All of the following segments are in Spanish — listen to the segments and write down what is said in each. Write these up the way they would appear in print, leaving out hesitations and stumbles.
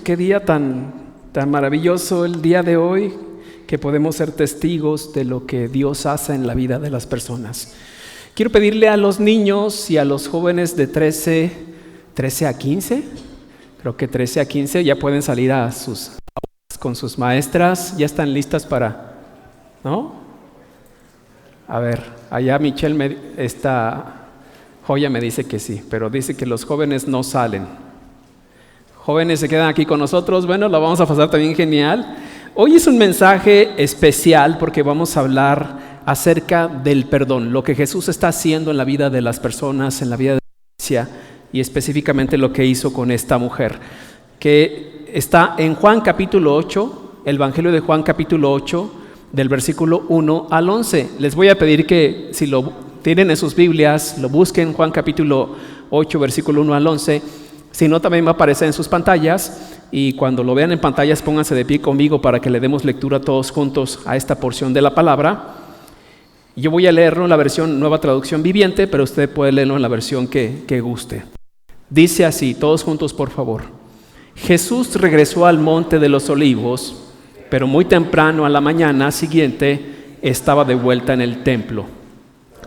Qué día tan maravilloso el día de hoy, que podemos ser testigos de lo que Dios hace en la vida de las personas. Quiero pedirle a los niños y a los jóvenes de 13 a 15, creo que 13 a 15, ya pueden salir a sus aulas con sus maestras, ya están listas para, ¿no? A ver, allá Michelle, esta joya me dice que sí, pero dice que los jóvenes no salen. Jóvenes se quedan aquí con nosotros, bueno, la vamos a pasar también genial. Hoy es un mensaje especial porque vamos a hablar acerca del perdón, lo que Jesús está haciendo en la vida de las personas, en la vida de la iglesia, y específicamente lo que hizo con esta mujer, que está en Juan capítulo 8, el Evangelio de Juan capítulo 8, del versículo 1 al 11. Les voy a pedir que si lo tienen en sus Biblias, lo busquen, Juan capítulo 8, versículo 1 al 11. Si no, también va a aparecer en sus pantallas, y cuando lo vean en pantallas, pónganse de pie conmigo para que le demos lectura todos juntos a esta porción de la palabra. Yo voy a leerlo en la versión Nueva Traducción Viviente, pero usted puede leerlo en la versión que guste. Dice así, todos juntos por favor. Jesús regresó al monte de los Olivos, pero muy temprano a la mañana siguiente estaba de vuelta en el templo.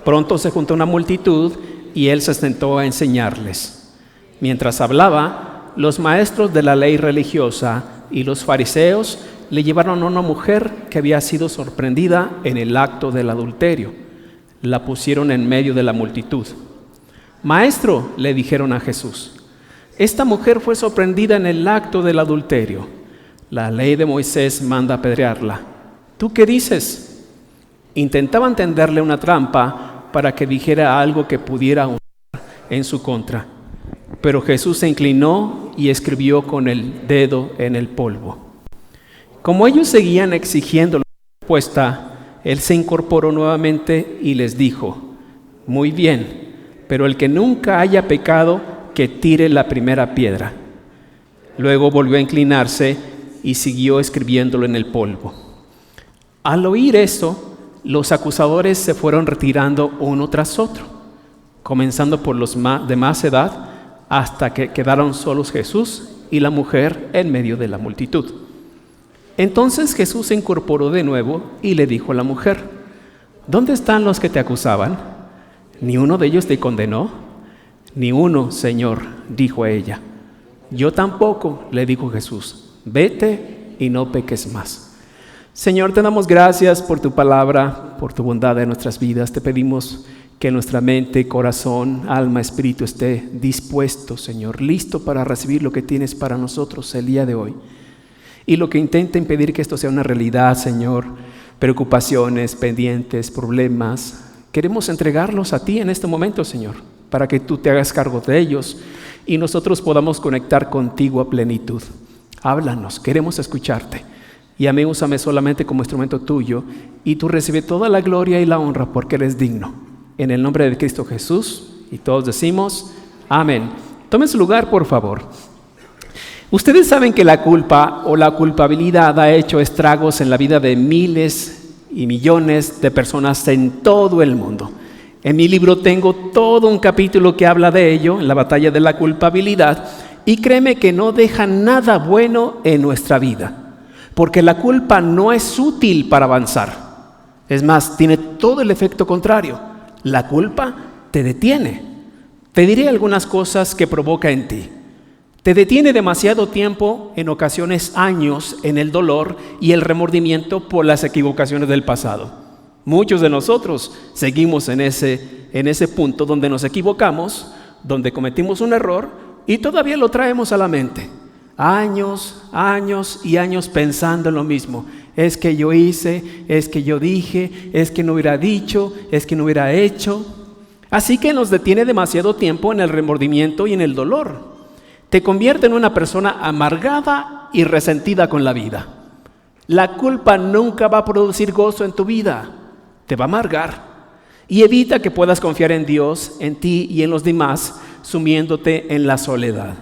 Pronto se juntó una multitud y él se sentó a enseñarles. Mientras hablaba, los maestros de la ley religiosa y los fariseos le llevaron a una mujer que había sido sorprendida en el acto del adulterio. La pusieron en medio de la multitud. Maestro, le dijeron a Jesús, esta mujer fue sorprendida en el acto del adulterio. La ley de Moisés manda apedrearla. ¿Tú qué dices? Intentaban tenderle una trampa para que dijera algo que pudiera usar en su contra. Pero Jesús se inclinó y escribió con el dedo en el polvo. Como ellos seguían exigiendo la respuesta, él se incorporó nuevamente y les dijo, muy bien, pero el que nunca haya pecado, que tire la primera piedra. Luego volvió a inclinarse y siguió escribiéndolo en el polvo. Al oír esto, los acusadores se fueron retirando uno tras otro, comenzando por los de más edad, hasta que quedaron solos Jesús y la mujer en medio de la multitud. Entonces Jesús se incorporó de nuevo y le dijo a la mujer, ¿dónde están los que te acusaban? ¿Ni uno de ellos te condenó? Ni uno, Señor, dijo ella. Yo tampoco, le dijo Jesús, vete y no peques más. Señor, te damos gracias por tu palabra, por tu bondad en nuestras vidas. Te pedimos que nuestra mente, corazón, alma, espíritu esté dispuesto, Señor, listo para recibir lo que tienes para nosotros el día de hoy. Y lo que intenta impedir que esto sea una realidad, Señor, preocupaciones, pendientes, problemas, queremos entregarlos a ti en este momento, Señor, para que tú te hagas cargo de ellos y nosotros podamos conectar contigo a plenitud. Háblanos, queremos escucharte. Y a mí úsame solamente como instrumento tuyo y tú recibe toda la gloria y la honra porque eres digno. En el nombre de Cristo Jesús, y todos decimos, amén. Tomen su lugar, por favor. Ustedes saben que la culpa o la culpabilidad ha hecho estragos en la vida de miles y millones de personas en todo el mundo. En mi libro tengo todo un capítulo que habla de ello, en la batalla de la culpabilidad, y créeme que no deja nada bueno en nuestra vida, porque la culpa no es útil para avanzar. Es más, tiene todo el efecto contrario. La culpa te detiene. Te diré algunas cosas que provoca en ti. Te detiene demasiado tiempo, en ocasiones años, en el dolor y el remordimiento por las equivocaciones del pasado. Muchos de nosotros seguimos en ese punto donde nos equivocamos, donde cometimos un error y todavía lo traemos a la mente. Años y años pensando en lo mismo. Es que yo hice, es que yo dije, es que no hubiera dicho, es que no hubiera hecho. Así que nos detiene demasiado tiempo en el remordimiento y en el dolor. Te convierte en una persona amargada y resentida con la vida. La culpa nunca va a producir gozo en tu vida, te va a amargar. Y evita que puedas confiar en Dios, en ti y en los demás, sumiéndote en la soledad.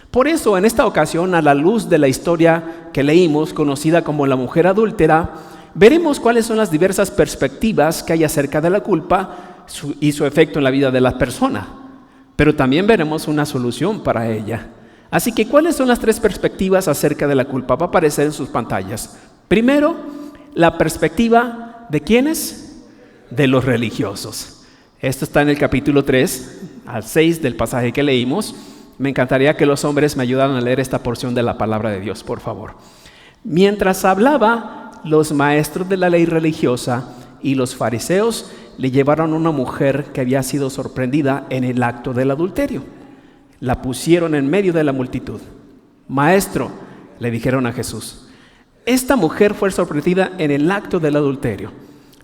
Por eso, en esta ocasión, a la luz de la historia que leímos, conocida como la mujer adúltera, veremos cuáles son las diversas perspectivas que hay acerca de la culpa y su efecto en la vida de la persona. Pero también veremos una solución para ella. Así que, ¿cuáles son las tres perspectivas acerca de la culpa? Va a aparecer en sus pantallas. Primero, la perspectiva ¿de quiénes? De los religiosos. Esto está en el capítulo 3 al 6 del pasaje que leímos. Me encantaría que los hombres me ayudaran a leer esta porción de la palabra de Dios, por favor. Mientras hablaba, los maestros de la ley religiosa y los fariseos le llevaron a una mujer que había sido sorprendida en el acto del adulterio. La pusieron en medio de la multitud. Maestro, le dijeron a Jesús, esta mujer fue sorprendida en el acto del adulterio.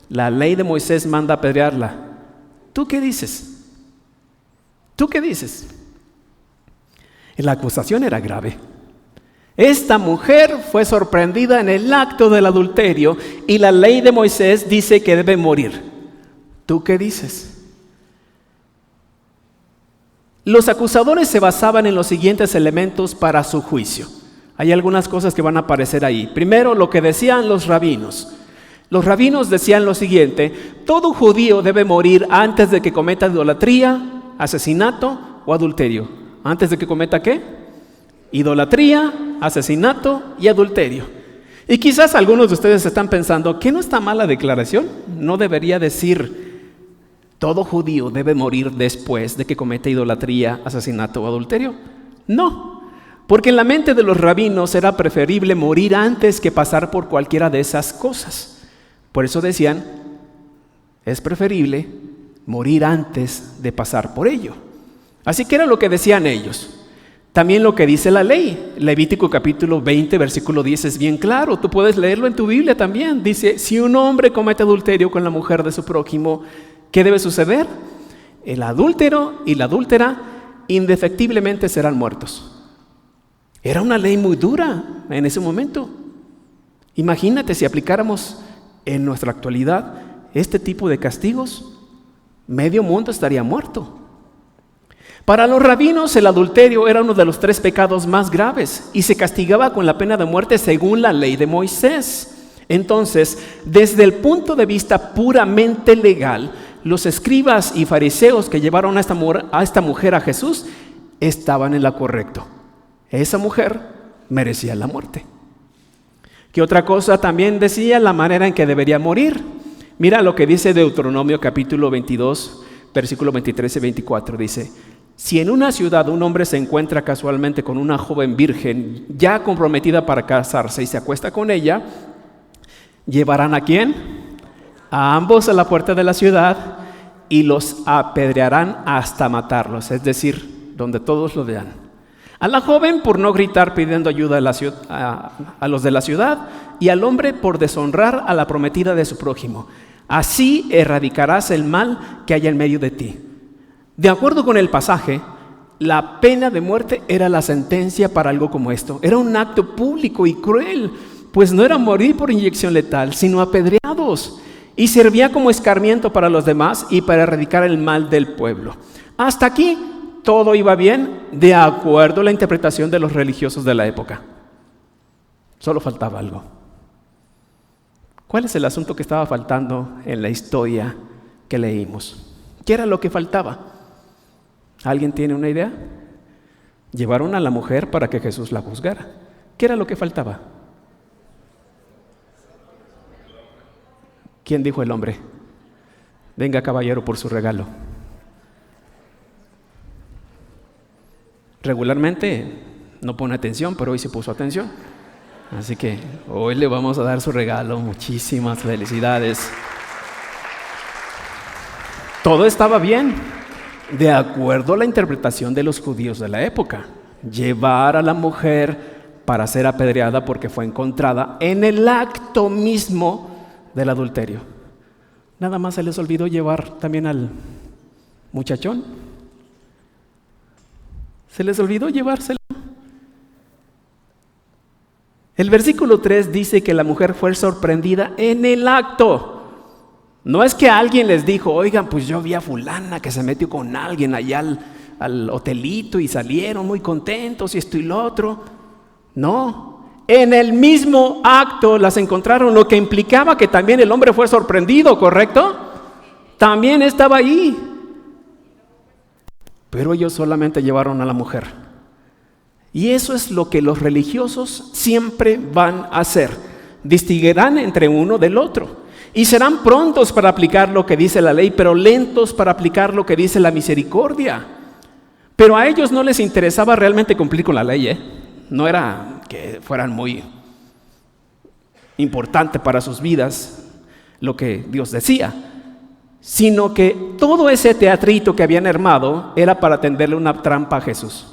La ley de Moisés manda apedrearla. ¿Tú qué dices? ¿Tú qué dices? La acusación era grave. Esta mujer fue sorprendida en el acto del adulterio y la ley de Moisés dice que debe morir. ¿Tú qué dices? Los acusadores se basaban en los siguientes elementos para su juicio. Hay algunas cosas que van a aparecer ahí. Primero, lo que decían los rabinos. Los rabinos decían lo siguiente: todo judío debe morir antes de que cometa idolatría, asesinato o adulterio. ¿Antes de que cometa qué? Idolatría, asesinato y adulterio. Y quizás algunos de ustedes están pensando, ¿qué no está mal la declaración? No debería decir todo judío debe morir después de que cometa idolatría, asesinato o adulterio. No, porque en la mente de los rabinos era preferible morir antes que pasar por cualquiera de esas cosas. Por eso decían, es preferible morir antes de pasar por ello. Así que era lo que decían ellos. También lo que dice la ley. Levítico capítulo 20, versículo 10 es bien claro. Tú puedes leerlo en tu Biblia también. Dice, si un hombre comete adulterio con la mujer de su prójimo, ¿qué debe suceder? El adúltero y la adúltera indefectiblemente serán muertos. Era una ley muy dura en ese momento. Imagínate si aplicáramos en nuestra actualidad este tipo de castigos, medio mundo estaría muerto. Para los rabinos el adulterio era uno de los 3 pecados más graves y se castigaba con la pena de muerte según la ley de Moisés. Entonces, desde el punto de vista puramente legal, los escribas y fariseos que llevaron a esta mujer a Jesús estaban en lo correcto. Esa mujer merecía la muerte. ¿Qué otra cosa también decía? La manera en que debería morir. Mira lo que dice Deuteronomio capítulo 22, versículo 23 y 24. Dice, si en una ciudad un hombre se encuentra casualmente con una joven virgen ya comprometida para casarse y se acuesta con ella, ¿llevarán a quién? A ambos a la puerta de la ciudad y los apedrearán hasta matarlos, es decir, donde todos lo vean. A la joven por no gritar pidiendo ayuda a los de la ciudad, y al hombre por deshonrar a la prometida de su prójimo. Así erradicarás el mal que haya en medio de ti. De acuerdo con el pasaje, la pena de muerte era la sentencia para algo como esto. Era un acto público y cruel, pues no era morir por inyección letal, sino apedreados. Y servía como escarmiento para los demás y para erradicar el mal del pueblo. Hasta aquí todo iba bien, de acuerdo a la interpretación de los religiosos de la época. Solo faltaba algo. ¿Cuál es el asunto que estaba faltando en la historia que leímos? ¿Qué era lo que faltaba? ¿Alguien tiene una idea? Llevaron a la mujer para que Jesús la juzgara. ¿Qué era lo que faltaba? ¿Quién dijo el hombre? Venga, caballero, por su regalo. Regularmente no pone atención, pero hoy sí puso atención. Así que hoy le vamos a dar su regalo. Muchísimas felicidades. Todo estaba bien, de acuerdo a la interpretación de los judíos de la época. Llevar a la mujer para ser apedreada porque fue encontrada en el acto mismo del adulterio. Nada más se les olvidó llevar también al muchachón. Se les olvidó llevárselo. El versículo 3 dice que la mujer fue sorprendida en el acto. No es que alguien les dijo, oigan, pues yo vi a fulana que se metió con alguien allá al hotelito y salieron muy contentos y esto y lo otro. No, en el mismo acto las encontraron, lo que implicaba que también el hombre fue sorprendido, ¿correcto? También estaba ahí. Pero ellos solamente llevaron a la mujer. Y eso es lo que los religiosos siempre van a hacer. Distinguirán entre uno del otro. Y serán prontos para aplicar lo que dice la ley, pero lentos para aplicar lo que dice la misericordia. Pero a ellos no les interesaba realmente cumplir con la ley, No era que fueran muy importante para sus vidas lo que Dios decía, sino que todo ese teatrito que habían armado era para tenderle una trampa a Jesús.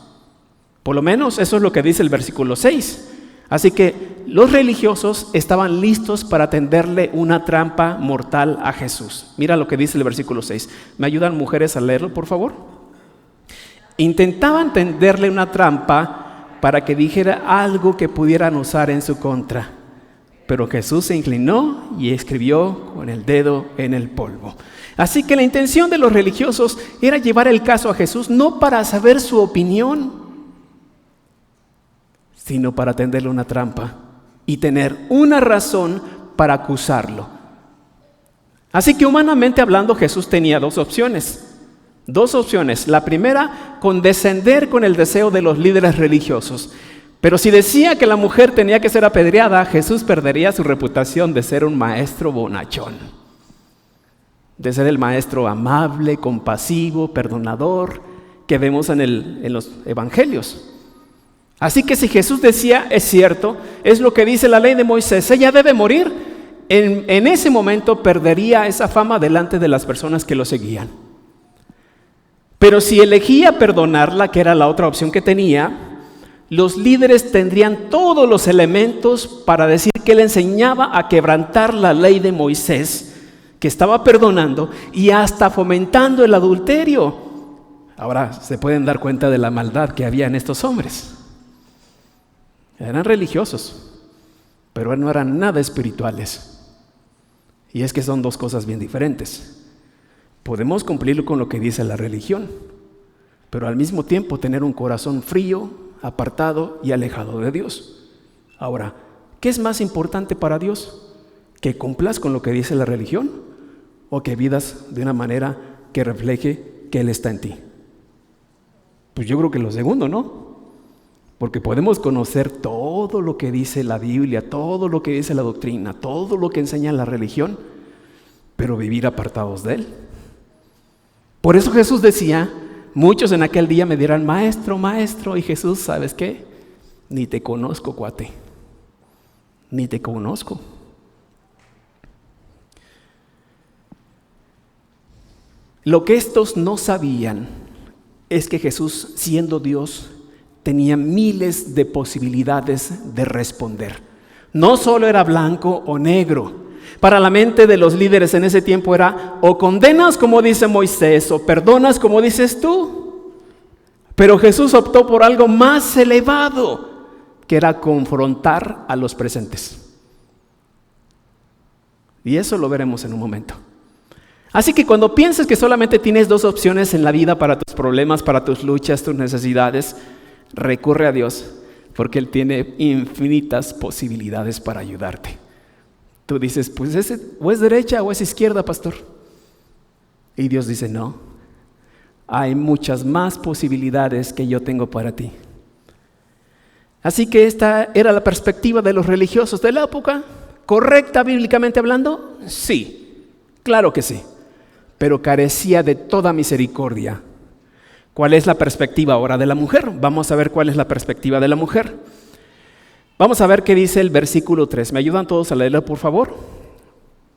Por lo menos eso es lo que dice el versículo 6. Así que los religiosos estaban listos para tenderle una trampa mortal a Jesús. Mira lo que dice el versículo 6. ¿Me ayudan mujeres a leerlo, por favor? Intentaban tenderle una trampa para que dijera algo que pudieran usar en su contra. Pero Jesús se inclinó y escribió con el dedo en el polvo. Así que la intención de los religiosos era llevar el caso a Jesús no para saber su opinión, sino para tenderle una trampa y tener una razón para acusarlo. Así que humanamente hablando, Jesús tenía dos opciones. La primera, condescender con el deseo de los líderes religiosos. Pero si decía que la mujer tenía que ser apedreada, Jesús perdería su reputación de ser un maestro bonachón, de ser el maestro amable, compasivo, perdonador que vemos en los evangelios. Así que si Jesús decía, es cierto, es lo que dice la ley de Moisés, ella debe morir, en ese momento perdería esa fama delante de las personas que lo seguían. Pero si elegía perdonarla, que era la otra opción que tenía, los líderes tendrían todos los elementos para decir que él enseñaba a quebrantar la ley de Moisés, que estaba perdonando y hasta fomentando el adulterio. Ahora se pueden dar cuenta de la maldad que había en estos hombres. Eran religiosos, pero no eran nada espirituales. Y es que son dos cosas bien diferentes. Podemos cumplir con lo que dice la religión, pero al mismo tiempo tener un corazón frío, apartado y alejado de Dios. Ahora, ¿qué es más importante para Dios? ¿Que cumplas con lo que dice la religión o que vivas de una manera que refleje que Él está en ti? Pues yo creo que lo segundo, ¿no? Porque podemos conocer todo lo que dice la Biblia, todo lo que dice la doctrina, todo lo que enseña la religión, pero vivir apartados de Él. Por eso Jesús decía, muchos en aquel día me dirán, maestro, maestro, y Jesús, ¿sabes qué? Ni te conozco, cuate, ni te conozco. Lo que estos no sabían es que Jesús, siendo Dios, tenía miles de posibilidades de responder. No solo era blanco o negro. Para la mente de los líderes en ese tiempo era o condenas como dice Moisés o perdonas como dices tú. Pero Jesús optó por algo más elevado, que era confrontar a los presentes. Y eso lo veremos en un momento. Así que cuando pienses que solamente tienes dos opciones en la vida para tus problemas, para tus luchas, tus necesidades, recurre a Dios, porque Él tiene infinitas posibilidades para ayudarte. Tú dices, pues o es derecha o es izquierda, pastor. Y Dios dice, no, hay muchas más posibilidades que yo tengo para ti. Así que esta era la perspectiva de los religiosos de la época. ¿Correcta bíblicamente hablando? Sí, claro que sí, pero carecía de toda misericordia. ¿Cuál es la perspectiva ahora de la mujer? Vamos a ver cuál es la perspectiva de la mujer. Vamos a ver qué dice el versículo 3. ¿Me ayudan todos a leerlo, por favor?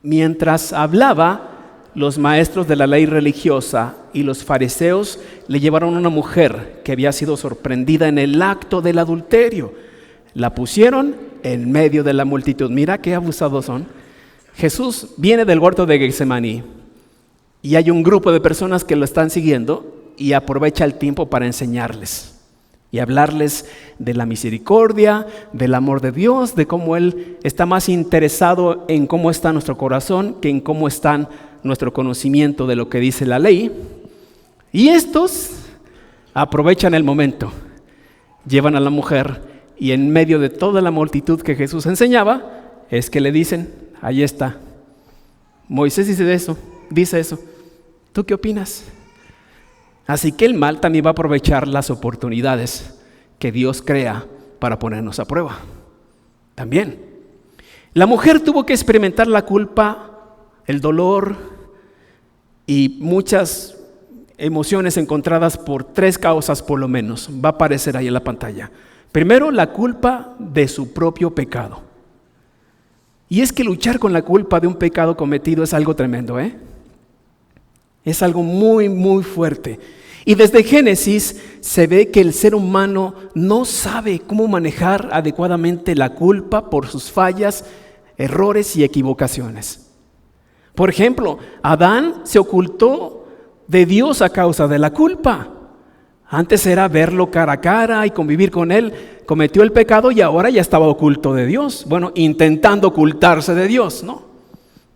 Mientras hablaba, los maestros de la ley religiosa y los fariseos le llevaron a una mujer que había sido sorprendida en el acto del adulterio. La pusieron en medio de la multitud. Mira qué abusados son. Jesús viene del huerto de Getsemaní y hay un grupo de personas que lo están siguiendo y aprovecha el tiempo para enseñarles y hablarles de la misericordia, del amor de Dios, de cómo Él está más interesado en cómo está nuestro corazón que en cómo está nuestro conocimiento de lo que dice la ley. Y estos aprovechan el momento, llevan a la mujer y en medio de toda la multitud que Jesús enseñaba, es que le dicen, ahí está, Moisés dice eso, ¿tú qué opinas? Así que el mal también va a aprovechar las oportunidades que Dios crea para ponernos a prueba. También, la mujer tuvo que experimentar la culpa, el dolor y muchas emociones encontradas por 3 causas por lo menos. Va a aparecer ahí en la pantalla. Primero, la culpa de su propio pecado. Y es que luchar con la culpa de un pecado cometido es algo tremendo, ¿eh? Es algo muy, muy fuerte. Y desde Génesis se ve que el ser humano no sabe cómo manejar adecuadamente la culpa por sus fallas, errores y equivocaciones. Por ejemplo, Adán se ocultó de Dios a causa de la culpa. Antes era verlo cara a cara y convivir con él. Cometió el pecado y ahora ya estaba oculto de Dios. Bueno, intentando ocultarse de Dios, ¿no?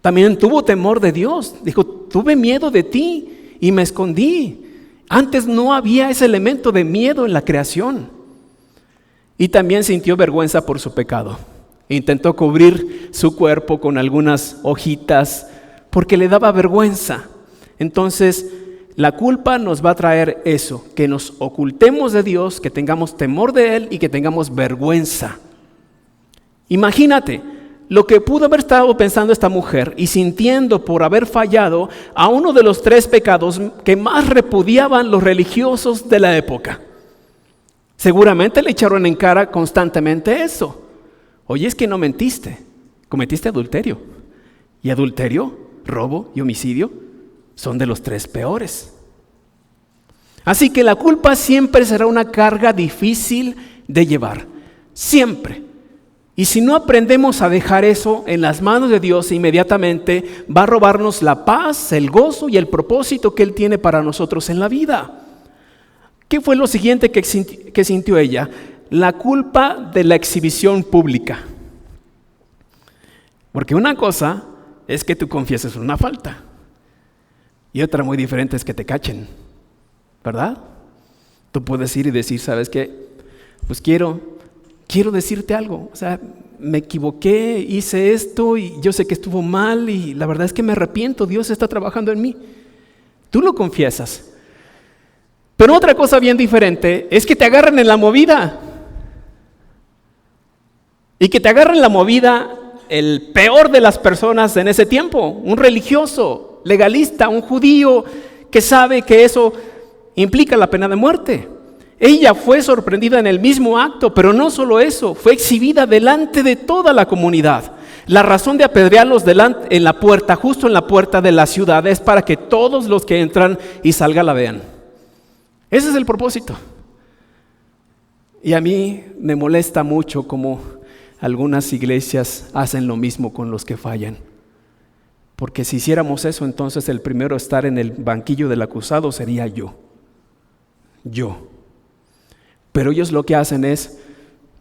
También tuvo temor de Dios. Dijo, tuve miedo de ti y me escondí. Antes no había ese elemento de miedo en la creación. Y también sintió vergüenza por su pecado. Intentó cubrir su cuerpo con algunas hojitas porque le daba vergüenza. Entonces, la culpa nos va a traer eso, que nos ocultemos de Dios, que tengamos temor de Él y que tengamos vergüenza. Imagínate lo que pudo haber estado pensando esta mujer y sintiendo por haber fallado a uno de los 3 pecados que más repudiaban los religiosos de la época. Seguramente le echaron en cara constantemente eso. Oye, es que no mentiste, cometiste adulterio. Y adulterio, robo y homicidio son de los 3 peores. Así que la culpa siempre será una carga difícil de llevar, siempre. Y si no aprendemos a dejar eso en las manos de Dios, inmediatamente va a robarnos la paz, el gozo y el propósito que Él tiene para nosotros en la vida. ¿Qué fue lo siguiente que sintió ella? La culpa de la exhibición pública. Porque una cosa es que tú confieses una falta. Y otra muy diferente es que te cachen, ¿verdad? Tú puedes ir y decir, ¿sabes qué? Pues quiero decirte algo. O sea, me equivoqué, hice esto y yo sé que estuvo mal y la verdad es que me arrepiento, Dios está trabajando en mí. Tú lo confiesas. Pero otra cosa bien diferente es que te agarren en la movida. Y que te agarren en la movida el peor de las personas en ese tiempo, un religioso, legalista, un judío que sabe que eso implica la pena de muerte. Ella fue sorprendida en el mismo acto, pero no solo eso, fue exhibida delante de toda la comunidad. La razón de apedrearlos en la puerta, justo en la puerta de la ciudad, es para que todos los que entran y salgan la vean. Ese es el propósito. Y a mí me molesta mucho cómo algunas iglesias hacen lo mismo con los que fallan. Porque si hiciéramos eso, entonces el primero a estar en el banquillo del acusado sería yo. Pero ellos lo que hacen es,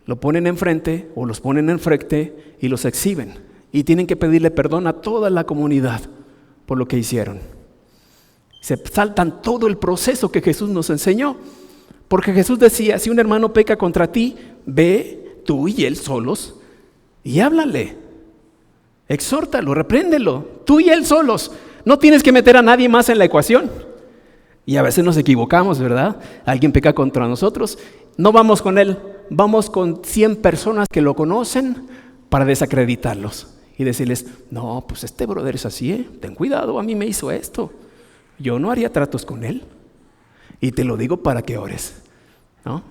lo ponen enfrente o los ponen enfrente y los exhiben. Y tienen que pedirle perdón a toda la comunidad por lo que hicieron. Se saltan todo el proceso que Jesús nos enseñó. Porque Jesús decía, si un hermano peca contra ti, ve tú y él solos y háblale. Exhórtalo, repréndelo, tú y él solos. No tienes que meter a nadie más en la ecuación. Y a veces nos equivocamos, ¿verdad? Alguien peca contra nosotros. No vamos con él, vamos con 100 personas que lo conocen para desacreditarlos. Y decirles, no, pues este brother es así, ten cuidado, a mí me hizo esto. Yo no haría tratos con él. Y te lo digo para que ores, ¿no?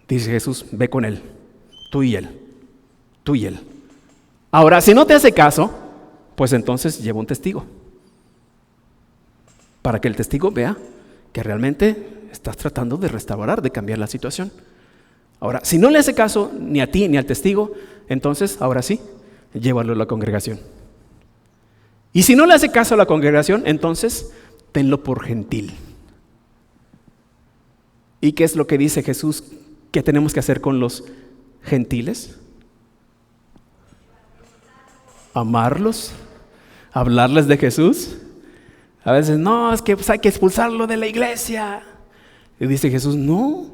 Dice Jesús, ve con él, tú y él. Ahora, si no te hace caso, pues entonces lleva un testigo. Para que el testigo vea que realmente estás tratando de restaurar, de cambiar la situación. Ahora, si no le hace caso ni a ti ni al testigo, entonces, ahora sí, llévalo a la congregación. Y si no le hace caso a la congregación, entonces, tenlo por gentil. ¿Y qué es lo que dice Jesús que tenemos que hacer con los gentiles? Amarlos, hablarles de Jesús. A veces, no, es que pues, hay que expulsarlo de la iglesia. Y dice Jesús, no,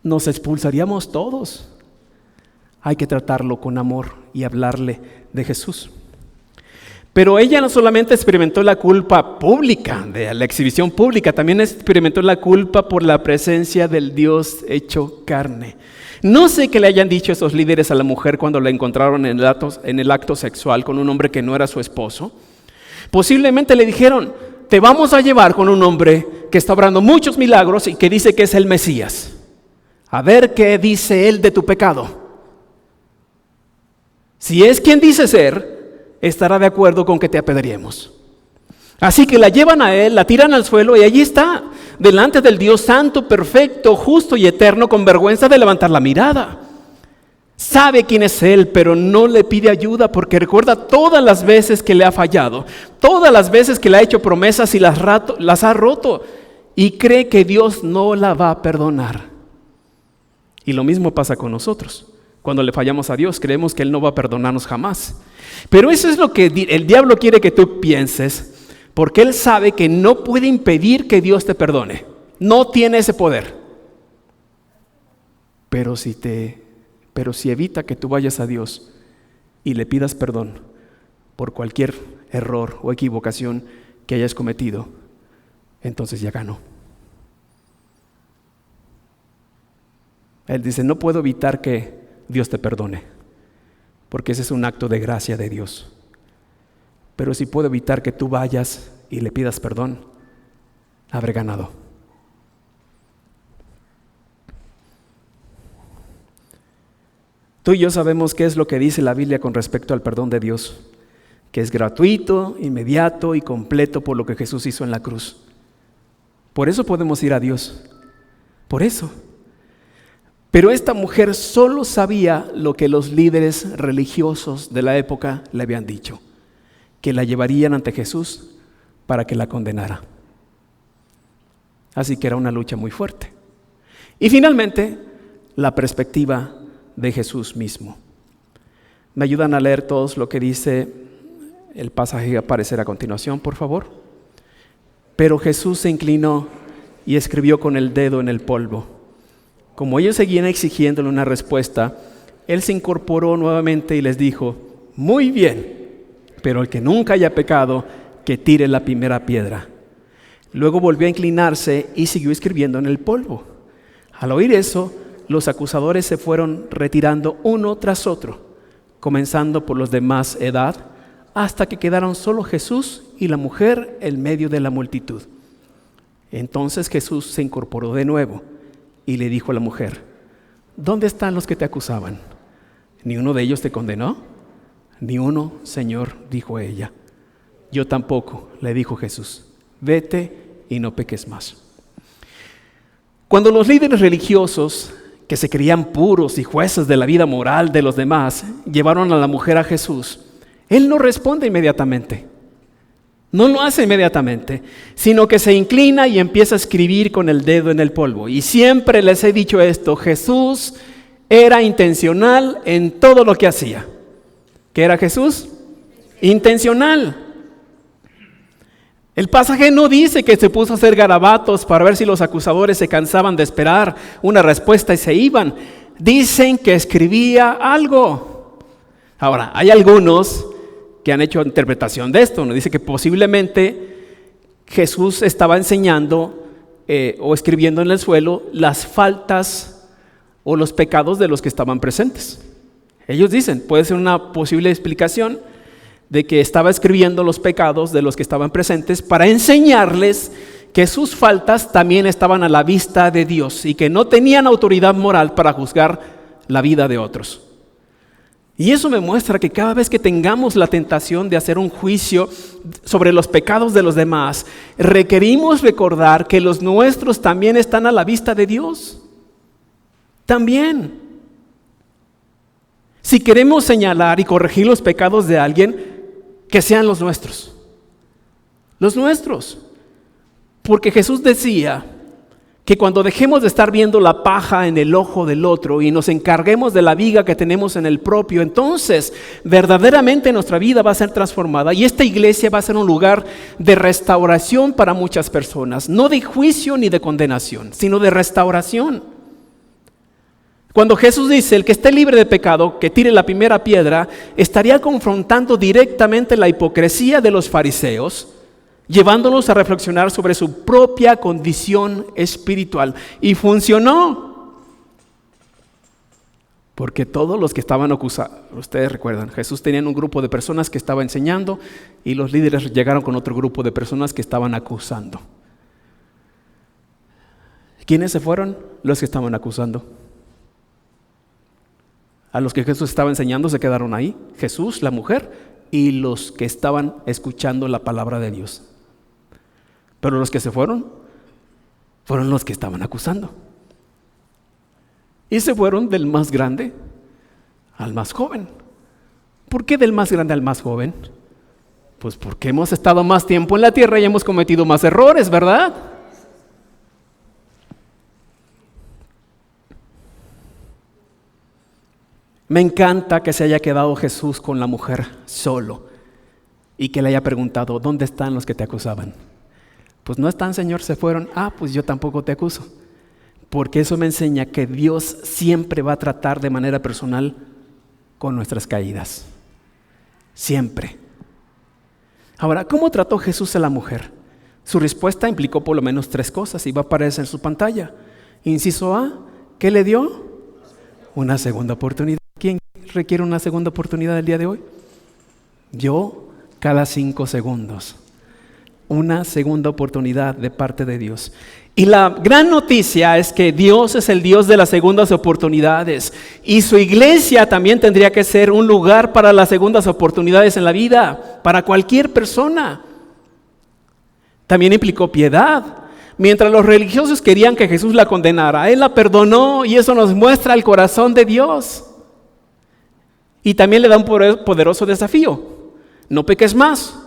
nos expulsaríamos todos. Hay que tratarlo con amor y hablarle de Jesús. Pero ella no solamente experimentó la culpa pública, de la exhibición pública, también experimentó la culpa por la presencia del Dios hecho carne. No sé qué le hayan dicho esos líderes a la mujer cuando la encontraron en el acto sexual con un hombre que no era su esposo. Posiblemente le dijeron: te vamos a llevar con un hombre que está obrando muchos milagros y que dice que es el Mesías. A ver qué dice él de tu pecado. Si es quien dice ser, estará de acuerdo con que te apedreemos. Así que la llevan a él, la tiran al suelo y allí está, delante del Dios santo, perfecto, justo y eterno, con vergüenza de levantar la mirada. Sabe quién es él, pero no le pide ayuda porque recuerda todas las veces que le ha fallado, todas las veces que le ha hecho promesas y las ha roto, y cree que Dios no la va a perdonar. Y lo mismo pasa con nosotros. Cuando le fallamos a Dios, creemos que Él no va a perdonarnos jamás. Pero eso es lo que el diablo quiere que tú pienses, porque él sabe que no puede impedir que Dios te perdone. No tiene ese poder. Pero si evita que tú vayas a Dios y le pidas perdón por cualquier error o equivocación que hayas cometido, entonces ya ganó. Él dice: no puedo evitar que Dios te perdone, porque ese es un acto de gracia de Dios. Pero si puedo evitar que tú vayas y le pidas perdón, habré ganado. Tú y yo sabemos qué es lo que dice la Biblia con respecto al perdón de Dios, que es gratuito, inmediato y completo por lo que Jesús hizo en la cruz. Por eso podemos ir a Dios, por eso. Pero esta mujer solo sabía lo que los líderes religiosos de la época le habían dicho, que la llevarían ante Jesús para que la condenara. Así que era una lucha muy fuerte. Y finalmente, la perspectiva de Jesús mismo. ¿Me ayudan a leer todos lo que dice el pasaje que aparecerá a continuación, por favor? Pero Jesús se inclinó y escribió con el dedo en el polvo. Como ellos seguían exigiéndole una respuesta, Él se incorporó nuevamente y les dijo: muy bien, pero el que nunca haya pecado, que tire la primera piedra. Luego volvió a inclinarse y siguió escribiendo en el polvo. Al oír eso, los acusadores se fueron retirando uno tras otro, comenzando por los de más edad, hasta que quedaron solo Jesús y la mujer en medio de la multitud. Entonces Jesús se incorporó de nuevo y le dijo a la mujer: ¿dónde están los que te acusaban? ¿Ni uno de ellos te condenó? Ni uno, Señor, dijo ella. Yo tampoco, le dijo Jesús. Vete y no peques más. Cuando los líderes religiosos, que se creían puros y jueces de la vida moral de los demás, llevaron a la mujer a Jesús, Él no responde inmediatamente. No lo hace inmediatamente, sino que se inclina y empieza a escribir con el dedo en el polvo. Y siempre les he dicho esto: Jesús era intencional en todo lo que hacía. ¿Qué era Jesús? Intencional. El pasaje no dice que se puso a hacer garabatos para ver si los acusadores se cansaban de esperar una respuesta y se iban. Dicen que escribía algo. Ahora, hay algunos que han hecho interpretación de esto. Nos dice que posiblemente Jesús estaba enseñando o escribiendo en el suelo las faltas o los pecados de los que estaban presentes. Ellos dicen, puede ser una posible explicación de que estaba escribiendo los pecados de los que estaban presentes para enseñarles que sus faltas también estaban a la vista de Dios y que no tenían autoridad moral para juzgar la vida de otros. Y eso me muestra que cada vez que tengamos la tentación de hacer un juicio sobre los pecados de los demás, requerimos recordar que los nuestros también están a la vista de Dios. También. Si queremos señalar y corregir los pecados de alguien, que sean los nuestros. Los nuestros. Porque Jesús decía que cuando dejemos de estar viendo la paja en el ojo del otro y nos encarguemos de la viga que tenemos en el propio, entonces verdaderamente nuestra vida va a ser transformada y esta iglesia va a ser un lugar de restauración para muchas personas, no de juicio ni de condenación, sino de restauración. Cuando Jesús dice, el que esté libre de pecado, que tire la primera piedra, estaría confrontando directamente la hipocresía de los fariseos, llevándolos a reflexionar sobre su propia condición espiritual. Y funcionó. Porque todos los que estaban acusados, ustedes recuerdan, Jesús tenía un grupo de personas que estaba enseñando y los líderes llegaron con otro grupo de personas que estaban acusando. ¿Quiénes se fueron? Los que estaban acusando. A los que Jesús estaba enseñando se quedaron ahí, Jesús, la mujer y los que estaban escuchando la palabra de Dios. Pero los que se fueron los que estaban acusando. Y se fueron del más grande al más joven. ¿Por qué del más grande al más joven? Pues porque hemos estado más tiempo en la tierra y hemos cometido más errores, ¿verdad? Me encanta que se haya quedado Jesús con la mujer solo y que le haya preguntado, ¿dónde están los que te acusaban? Pues no están, Señor, se fueron. Pues yo tampoco te acuso. Porque eso me enseña que Dios siempre va a tratar de manera personal con nuestras caídas. Siempre. Ahora, ¿cómo trató Jesús a la mujer? Su respuesta implicó por lo menos 3 cosas y va a aparecer en su pantalla. Inciso A, ¿qué le dio? Una segunda oportunidad. ¿Quién requiere una segunda oportunidad el día de hoy? Yo, cada 5 segundos. Una segunda oportunidad de parte de Dios. Y la gran noticia es que Dios es el Dios de las segundas oportunidades. Y su iglesia también tendría que ser un lugar para las segundas oportunidades en la vida, para cualquier persona. También implicó piedad. Mientras los religiosos querían que Jesús la condenara, Él la perdonó y eso nos muestra el corazón de Dios. Y también le da un poderoso desafío. No peques más.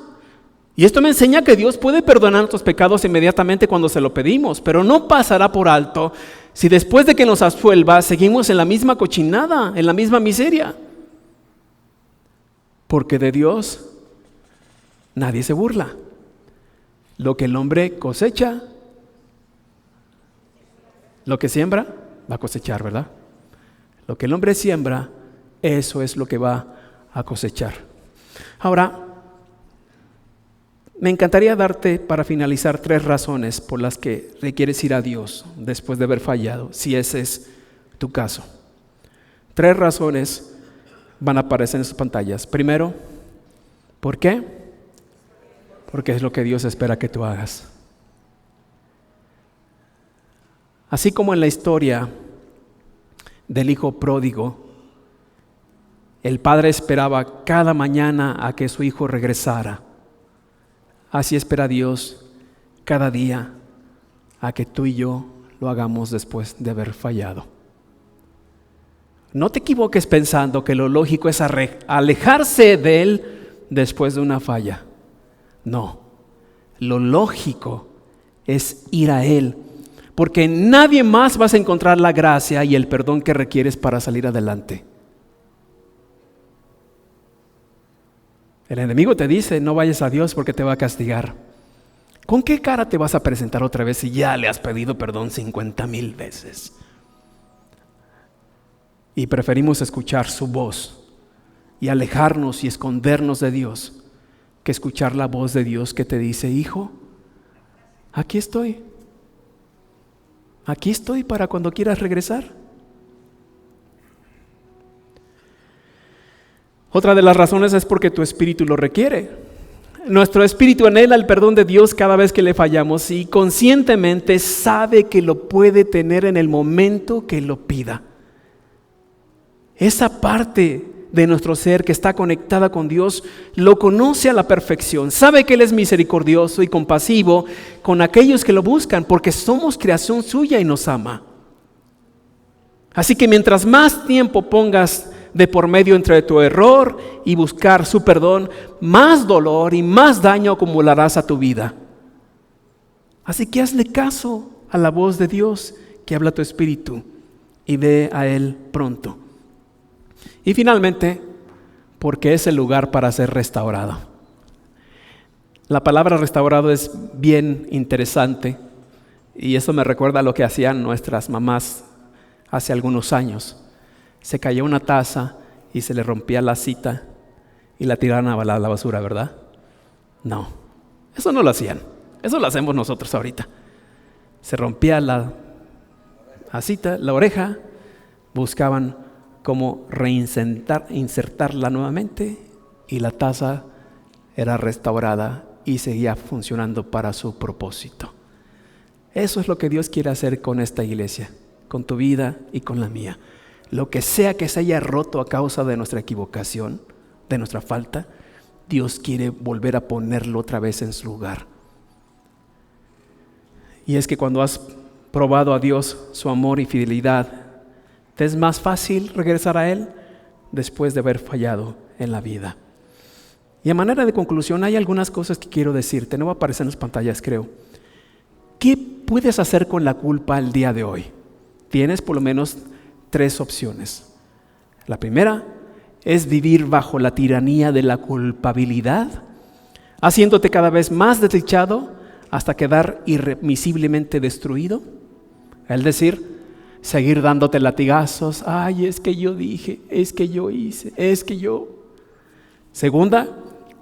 Y esto me enseña que Dios puede perdonar nuestros pecados inmediatamente cuando se lo pedimos, pero no pasará por alto si después de que nos absuelva seguimos en la misma cochinada, en la misma miseria. Porque de Dios nadie se burla. Lo que el hombre cosecha, lo que siembra, va a cosechar, ¿verdad? Lo que el hombre siembra, eso es lo que va a cosechar. Ahora, me encantaría darte para finalizar 3 razones por las que requieres ir a Dios después de haber fallado, si ese es tu caso. 3 razones van a aparecer en sus pantallas. Primero, ¿por qué? Porque es lo que Dios espera que tú hagas. Así como en la historia del hijo pródigo, el padre esperaba cada mañana a que su hijo regresara. Así espera Dios cada día a que tú y yo lo hagamos después de haber fallado. No te equivoques pensando que lo lógico es alejarse de Él después de una falla. No, lo lógico es ir a Él, porque en nadie más vas a encontrar la gracia y el perdón que requieres para salir adelante. El enemigo te dice, no vayas a Dios porque te va a castigar. ¿Con qué cara te vas a presentar otra vez si ya le has pedido perdón 50,000 veces? Y preferimos escuchar su voz y alejarnos y escondernos de Dios que escuchar la voz de Dios que te dice, hijo, aquí estoy. Aquí estoy para cuando quieras regresar. Otra de las razones es porque tu espíritu lo requiere. Nuestro espíritu anhela el perdón de Dios cada vez que le fallamos y conscientemente sabe que lo puede tener en el momento que lo pida. Esa parte de nuestro ser que está conectada con Dios lo conoce a la perfección. Sabe que Él es misericordioso y compasivo con aquellos que lo buscan porque somos creación suya y nos ama. Así que mientras más tiempo pongas de por medio entre tu error y buscar su perdón, más dolor y más daño acumularás a tu vida. Así que hazle caso a la voz de Dios que habla tu espíritu y ve a Él pronto. Y finalmente, porque es el lugar para ser restaurado. La palabra restaurado es bien interesante y eso me recuerda a lo que hacían nuestras mamás hace algunos años. Se cayó una taza y se le rompía la cita y la tiraron a la basura, ¿verdad? No, eso no lo hacían. Eso lo hacemos nosotros ahorita. Se rompía la cita, la oreja, buscaban cómo insertarla nuevamente y la taza era restaurada y seguía funcionando para su propósito. Eso es lo que Dios quiere hacer con esta iglesia, con tu vida y con la mía. Lo que sea que se haya roto a causa de nuestra equivocación, de nuestra falta, Dios quiere volver a ponerlo otra vez en su lugar. Y es que cuando has probado a Dios, su amor y fidelidad, te es más fácil regresar a Él después de haber fallado en la vida. Y a manera de conclusión, hay algunas cosas que quiero decirte. No va a aparecer en las pantallas, creo. ¿Qué puedes hacer con la culpa el día de hoy? Tienes por lo menos 3 opciones. La primera es vivir bajo la tiranía de la culpabilidad, haciéndote cada vez más desdichado hasta quedar irremisiblemente destruido. Es decir, seguir dándote latigazos. Ay, es que yo dije, es que yo hice, es que yo. Segunda,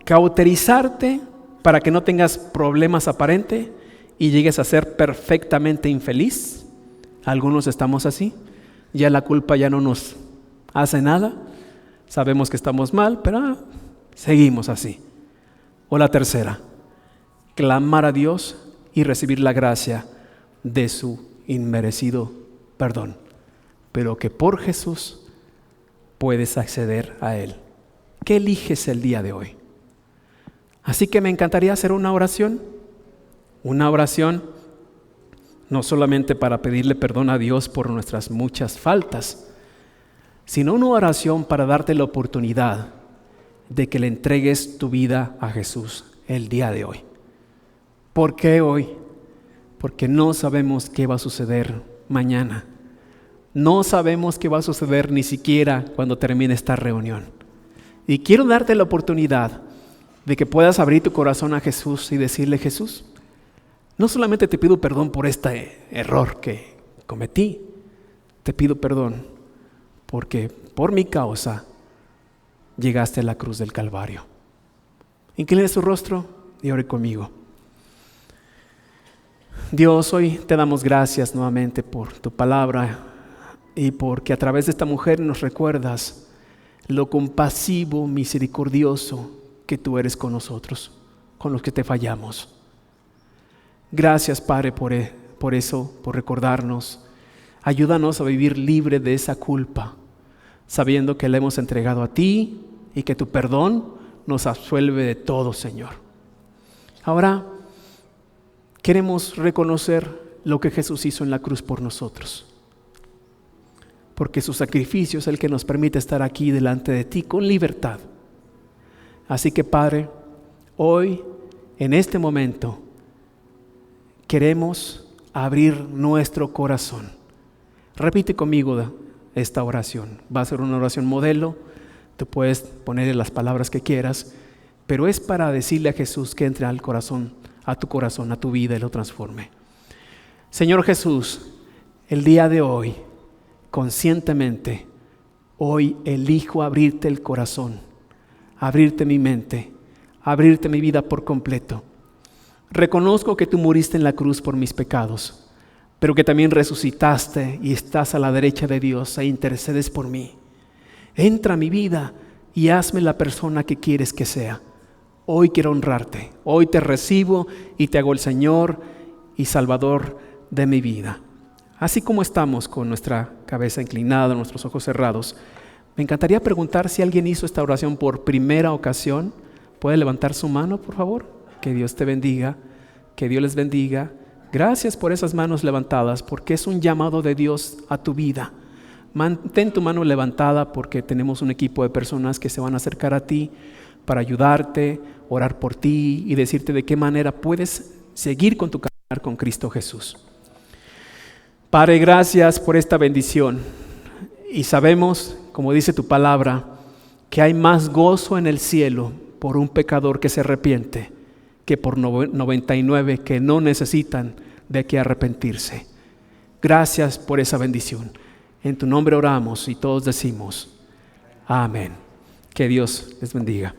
cauterizarte para que no tengas problemas aparentes y llegues a ser perfectamente infeliz. Algunos estamos así. Ya la culpa ya no nos hace nada. Sabemos que estamos mal, pero seguimos así. O la tercera, clamar a Dios y recibir la gracia de su inmerecido perdón, pero que por Jesús puedes acceder a Él. ¿Qué eliges el día de hoy? Así que me encantaría hacer una oración no solamente para pedirle perdón a Dios por nuestras muchas faltas, sino una oración para darte la oportunidad de que le entregues tu vida a Jesús el día de hoy. ¿Por qué hoy? Porque no sabemos qué va a suceder mañana. No sabemos qué va a suceder ni siquiera cuando termine esta reunión. Y quiero darte la oportunidad de que puedas abrir tu corazón a Jesús y decirle: Jesús, no solamente te pido perdón por este error que cometí, te pido perdón porque por mi causa llegaste a la cruz del Calvario. Incline su rostro y ore conmigo. Dios, hoy te damos gracias nuevamente por tu palabra y porque a través de esta mujer nos recuerdas lo compasivo, misericordioso que tú eres con nosotros, con los que te fallamos. Gracias, Padre, por eso, por recordarnos. Ayúdanos a vivir libre de esa culpa, sabiendo que la hemos entregado a ti y que tu perdón nos absuelve de todo, Señor. Ahora queremos reconocer lo que Jesús hizo en la cruz por nosotros, porque su sacrificio es el que nos permite estar aquí delante de ti con libertad. Así que, Padre, hoy, en este momento, queremos abrir nuestro corazón. Repite conmigo esta oración. Va a ser una oración modelo. Tú puedes ponerle las palabras que quieras, pero es para decirle a Jesús que entre al corazón, a tu corazón, a tu vida y lo transforme. Señor Jesús, el día de hoy, conscientemente, hoy elijo abrirte el corazón, abrirte mi mente, abrirte mi vida por completo. Reconozco que tú muriste en la cruz por mis pecados, pero que también resucitaste y estás a la derecha de Dios e intercedes por mí. Entra a mi vida y hazme la persona que quieres que sea. Hoy quiero honrarte, hoy te recibo y te hago el Señor y Salvador de mi vida. Así como estamos con nuestra cabeza inclinada, nuestros ojos cerrados, me encantaría preguntar si alguien hizo esta oración por primera ocasión. ¿Puede levantar su mano, por favor? Que Dios te bendiga, que Dios les bendiga. Gracias por esas manos levantadas, porque es un llamado de Dios a tu vida. Mantén tu mano levantada porque tenemos un equipo de personas que se van a acercar a ti para ayudarte, orar por ti y decirte de qué manera puedes seguir con tu caminar con Cristo Jesús. Padre, gracias por esta bendición. Y sabemos, como dice tu palabra, que hay más gozo en el cielo por un pecador que se arrepiente que por 99 que no necesitan de que arrepentirse. Gracias por esa bendición. En tu nombre oramos y todos decimos, amén. Que Dios les bendiga.